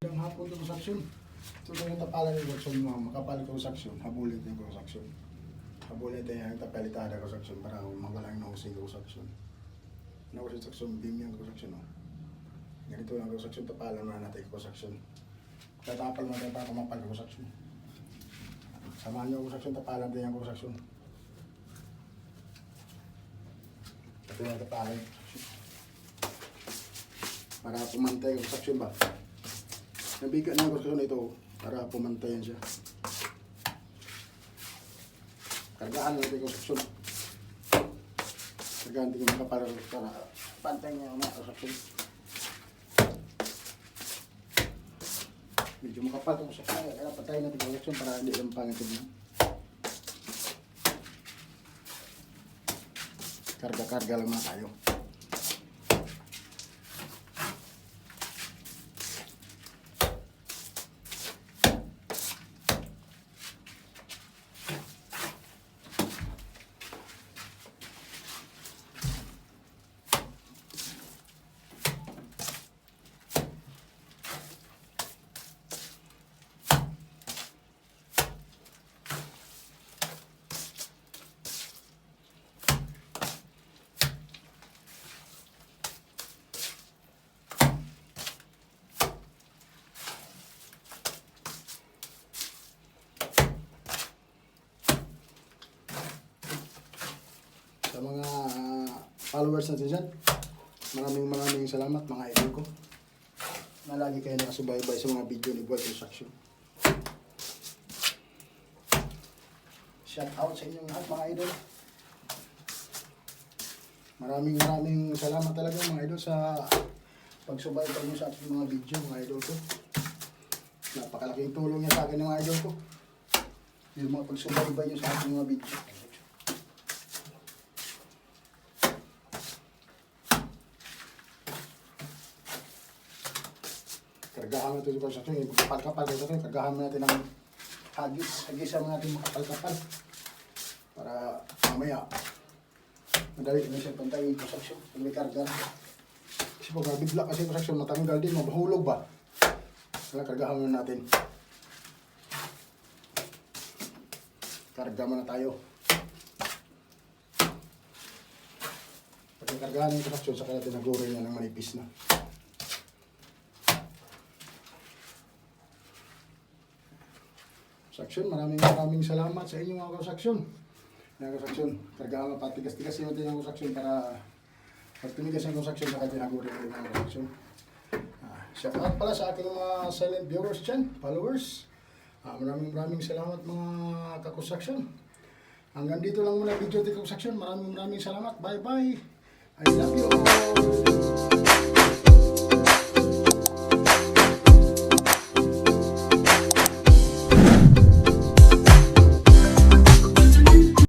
Yung hapon ito konstruksyon. Ito yung tapalan yung konstruksyon mo. Makapal konstruksyon. Habulit yung konstruksyon. Habulit yung tapalitada konstruksyon para mawalang nahusing konstruksyon. Konstruksyon, beam yung konstruksyon. Ganito lang konstruksyon. Tapalan na natin yung konstruksyon. Tatapal natin para kumapal yung konstruksyon. Samahan nyo yung konstruksyon. Tapalan din yung konstruksyon. Ito yung tapalan yung konstruksyon. Para pumantay yung konstruksyon ba? Nabigat ng konstruksyon ito para pumantayan siya. Kargaan natin yung konstruksyon. Kargaan natin yung makapal para pantay niya ang mga konstruksyon. Medyo makapal itong konstruksyon. Kaya patayin natin yung konstruksyon para hindi lampangin ito niya. Karga-karga lang mga tayo. Sa mga followers natin dyan, maraming salamat mga idol ko na lagi kayo nakasubaybay sa mga video ni Boy Construction. Shout out sa inyong lahat mga idol. Maraming salamat talaga mga idol sa pagsubaybay nyo sa ating mga video mga idol ko. Napakalaking tulong niya sa akin mga idol ko. Yung mga pagsubaybay nyo sa ating mga video. Kargahan natin yung konstruksyon, yung kapal-kapal dito, kargahan natin ng hagis natin makapal-kapal para mamaya madali na siya pantay yung konstruksyon pag may karga. Kasi pag mabigla kasi yung konstruksyon, matanggal din, mabahulog ba? Kaya kargahan muna natin. Karga muna tayo. Pag kargahan yung konstruksyon, saka natin nagurin niya ng manipis na. Konstruksyon, maraming salamat sa inyong mga konstruksyon. Konstruksyon, kargaan patigas-tigas yung ating konstruksyon para pag tumigas ang konstruksyon, saka tinaguri rin ang konstruksyon. Shout out pala sa aking mga silent viewers dyan, followers. Maraming salamat mga kakonstruksyon. Hanggang dito lang muna video ng konstruksyon. Maraming salamat. Bye bye. I love you all.